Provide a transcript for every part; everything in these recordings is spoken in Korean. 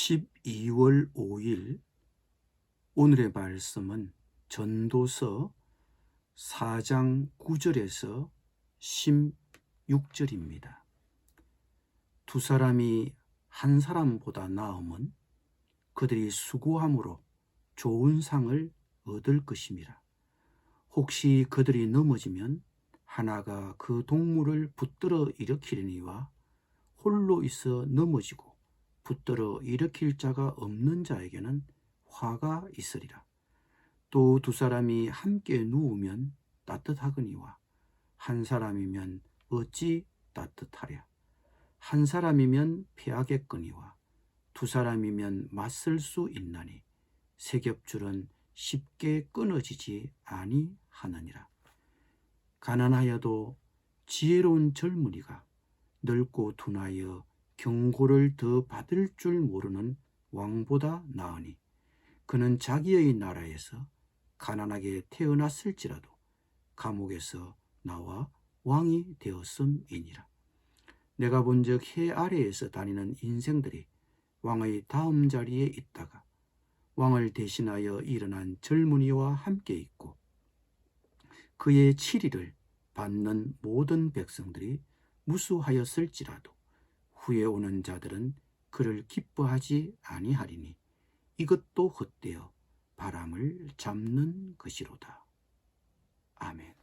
12월 5일 오늘의 말씀은 전도서 4장 9절에서 16절입니다. 두 사람이 한 사람보다 나음은 그들이 수고함으로 좋은 상을 얻을 것임이라. 혹시 그들이 넘어지면 하나가 그 동물을 붙들어 일으키려니와 홀로 있어 넘어지고 붙들어 일으킬 자가 없는 자에게는 화가 있으리라. 또 두 사람이 함께 누우면 따뜻하거니와 한 사람이면 어찌 따뜻하랴. 한 사람이면 패하겠거니와 두 사람이면 맞설 수 있나니 세 겹줄은 쉽게 끊어지지 아니하느니라. 가난하여도 지혜로운 젊은이가 늙고 둔하여 경고를 더 받을 줄 모르는 왕보다 나으니 그는 자기의 나라에서 가난하게 태어났을지라도 감옥에서 나와 왕이 되었음이니라. 내가 본즉 해 아래에서 다니는 인생들이 왕의 다음 자리에 있다가 왕을 대신하여 일어난 젊은이와 함께 있고 그의 치리를 받는 모든 백성들이 무수하였을지라도 후에 오는 자들은 그를 기뻐하지 아니하리니 이것도 헛되어 바람을 잡는 것이로다. 아멘.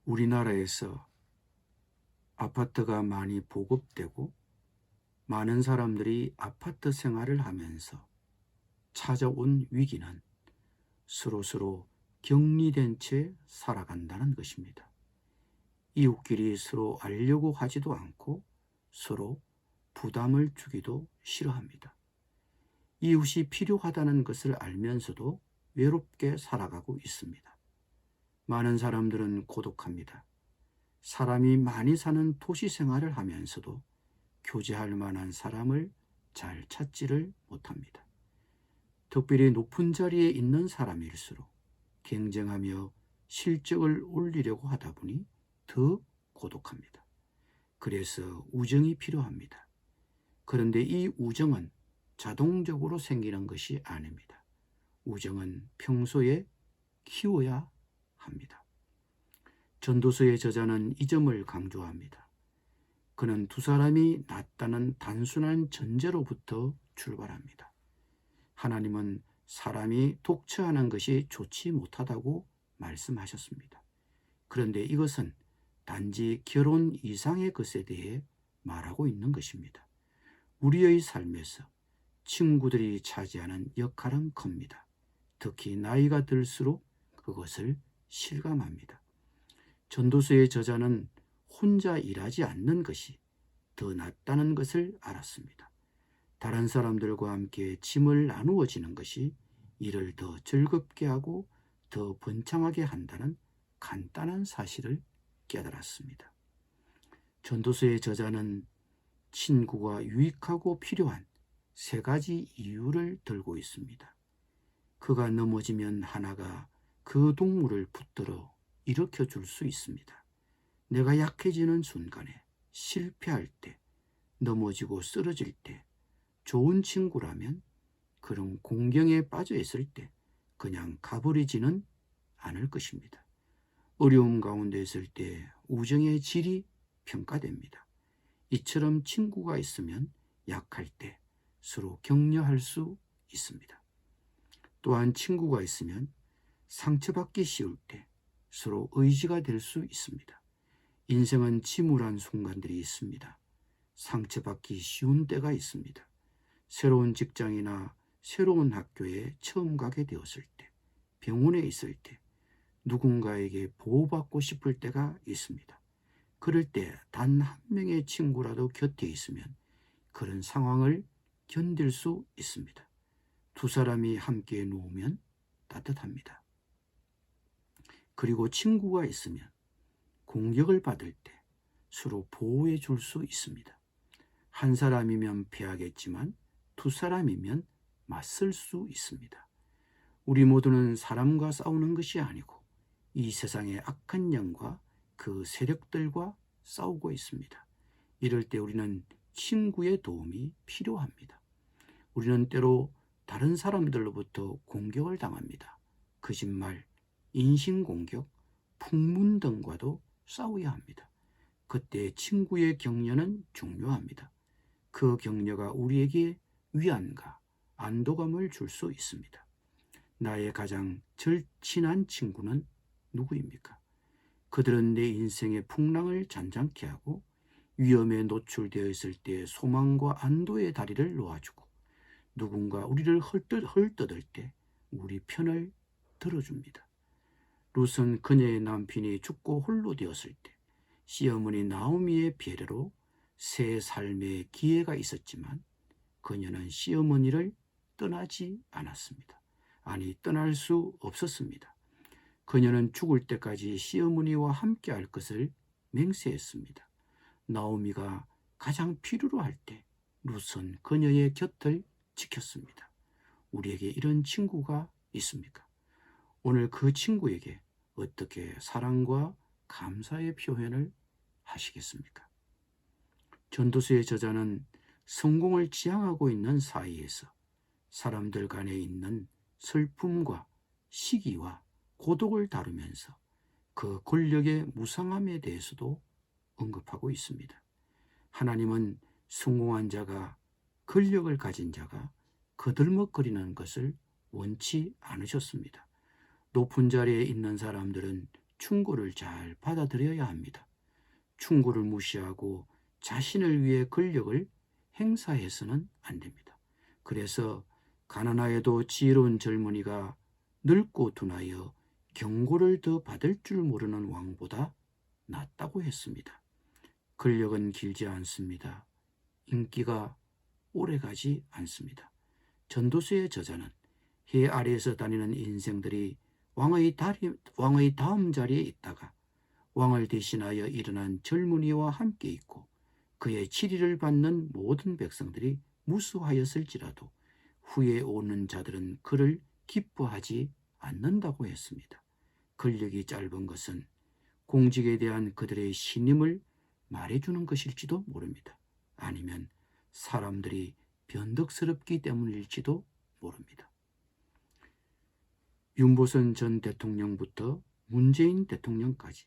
우리나라에서 아파트가 많이 보급되고 많은 사람들이 아파트 생활을 하면서 찾아온 위기는 서로 격리된 채 살아간다는 것입니다. 이웃끼리 서로 알려고 하지도 않고 서로 부담을 주기도 싫어합니다. 이웃이 필요하다는 것을 알면서도 외롭게 살아가고 있습니다. 많은 사람들은 고독합니다. 사람이 많이 사는 도시 생활을 하면서도 교제할 만한 사람을 잘 찾지를 못합니다. 특별히 높은 자리에 있는 사람일수록 경쟁하며 실적을 올리려고 하다 보니 더 고독합니다. 그래서 우정이 필요합니다. 그런데 이 우정은 자동적으로 생기는 것이 아닙니다. 우정은 평소에 키워야 합니다. 전도서의 저자는 이 점을 강조합니다. 그는 두 사람이 낫다는 단순한 전제로부터 출발합니다. 하나님은 사람이 독처하는 것이 좋지 못하다고 말씀하셨습니다. 그런데 이것은 단지 결혼 이상의 것에 대해 말하고 있는 것입니다. 우리의 삶에서 친구들이 차지하는 역할은 큽니다. 특히 나이가 들수록 그것을 실감합니다. 전도서의 저자는 혼자 일하지 않는 것이 더 낫다는 것을 알았습니다. 다른 사람들과 함께 짐을 나누어 지는 것이 일을 더 즐겁게 하고 더 번창하게 한다는 간단한 사실을 깨달았습니다. 전도서의 저자는 친구가 유익하고 필요한 세 가지 이유를 들고 있습니다. 그가 넘어지면 하나가 그 동물을 붙들어 일으켜 줄 수 있습니다. 내가 약해지는 순간에, 실패할 때, 넘어지고 쓰러질 때 좋은 친구라면 그런 공경에 빠져 있을 때 그냥 가버리지는 않을 것입니다. 어려움 가운데 있을 때 우정의 질이 평가됩니다. 이처럼 친구가 있으면 약할 때 서로 격려할 수 있습니다. 또한 친구가 있으면 상처받기 쉬울 때 서로 의지가 될 수 있습니다. 인생은 침울한 순간들이 있습니다. 상처받기 쉬운 때가 있습니다. 새로운 직장이나 새로운 학교에 처음 가게 되었을 때, 병원에 있을 때, 누군가에게 보호받고 싶을 때가 있습니다. 그럴 때 단 한 명의 친구라도 곁에 있으면 그런 상황을 견딜 수 있습니다. 두 사람이 함께 누우면 따뜻합니다. 그리고 친구가 있으면 공격을 받을 때 서로 보호해 줄 수 있습니다. 한 사람이면 패하겠지만 두 사람이면 맞설 수 있습니다. 우리 모두는 사람과 싸우는 것이 아니고 이 세상의 악한 영과 그 세력들과 싸우고 있습니다. 이럴 때 우리는 친구의 도움이 필요합니다. 우리는 때로 다른 사람들로부터 공격을 당합니다. 거짓말, 인신공격, 풍문 등과도 싸워야 합니다. 그때 친구의 격려는 중요합니다. 그 격려가 우리에게 위안과 안도감을 줄 수 있습니다. 나의 가장 절친한 친구는 누구입니까? 그들은 내 인생의 풍랑을 잔잔케 하고 위험에 노출되어 있을 때 소망과 안도의 다리를 놓아주고 누군가 우리를 헐뜯을 때 우리 편을 들어줍니다. 룻은 그녀의 남편이 죽고 홀로 되었을 때 시어머니 나오미의 배려로 새 삶의 기회가 있었지만 그녀는 시어머니를 떠나지 않았습니다. 아니, 떠날 수 없었습니다. 그녀는 죽을 때까지 시어머니와 함께 할 것을 맹세했습니다. 나오미가 가장 필요로 할 때 룻은 그녀의 곁을 지켰습니다. 우리에게 이런 친구가 있습니까? 오늘 그 친구에게 어떻게 사랑과 감사의 표현을 하시겠습니까? 전도서의 저자는 성공을 지향하고 있는 사이에서 사람들 간에 있는 슬픔과 시기와 고독을 다루면서 그 권력의 무상함에 대해서도 언급하고 있습니다. 하나님은 성공한 자가, 권력을 가진 자가 거들먹거리는 것을 원치 않으셨습니다. 높은 자리에 있는 사람들은 충고를 잘 받아들여야 합니다. 충고를 무시하고 자신을 위해 권력을 행사해서는 안 됩니다. 그래서 가난하여도 지혜로운 젊은이가 늙고 둔하여 경고를 더 받을 줄 모르는 왕보다 낫다고 했습니다. 권력은 길지 않습니다. 인기가 오래가지 않습니다. 전도서의 저자는 해 아래에서 다니는 인생들이 왕의 다음 자리에 있다가 왕을 대신하여 일어난 젊은이와 함께 있고 그의 치리를 받는 모든 백성들이 무수하였을지라도 후에 오는 자들은 그를 기뻐하지 않는다고 했습니다. 권력이 짧은 것은 공직에 대한 그들의 신임을 말해주는 것일지도 모릅니다. 아니면 사람들이 변덕스럽기 때문일지도 모릅니다. 윤보선 전 대통령부터 문재인 대통령까지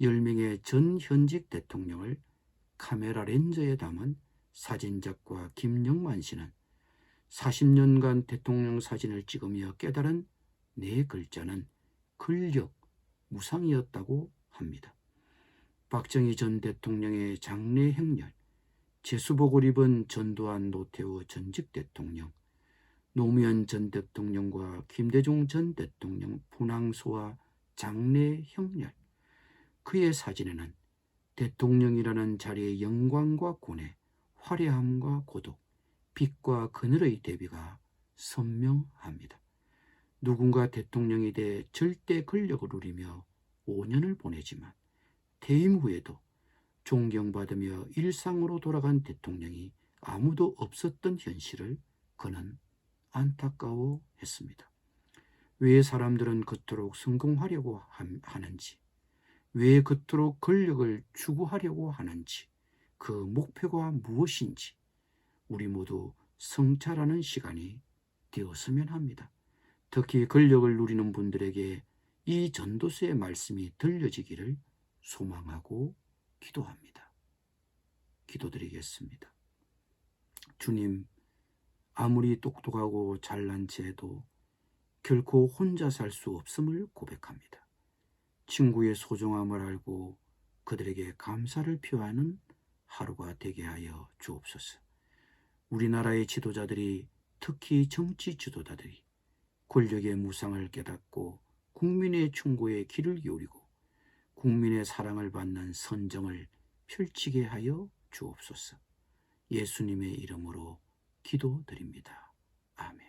10명의 전 현직 대통령을 카메라 렌즈에 담은 사진작가 김영만 씨는 40년간 대통령 사진을 찍으며 깨달은 네 글자는 권력, 무상이었다고 합니다. 박정희 전 대통령의 장례 행렬, 제수복을 입은 전두환 노태우 전직 대통령, 노무현 전 대통령과 김대중 전 대통령 분황소와 장례 형렬, 그의 사진에는 대통령이라는 자리의 영광과 고뇌, 화려함과 고독, 빛과 그늘의 대비가 선명합니다. 누군가 대통령이 돼 절대 권력을 누리며 5년을 보내지만 퇴임 후에도 존경받으며 일상으로 돌아간 대통령이 아무도 없었던 현실을 그는 안타까워했습니다. 왜 사람들은 그토록 성공하려고 하는지, 왜 그토록 권력을 추구하려고 하는지, 그 목표가 무엇인지 우리 모두 성찰하는 시간이 되었으면 합니다. 특히 권력을 누리는 분들에게 이 전도서의 말씀이 들려지기를 소망하고 기도합니다. 기도드리겠습니다. 주님, 아무리 똑똑하고 잘난 체해도 결코 혼자 살 수 없음을 고백합니다. 친구의 소중함을 알고 그들에게 감사를 표하는 하루가 되게 하여 주옵소서. 우리나라의 지도자들이, 특히 정치 지도자들이 권력의 무상을 깨닫고 국민의 충고에 귀를 기울이고 국민의 사랑을 받는 선정을 펼치게 하여 주옵소서. 예수님의 이름으로 기도드립니다. 아멘.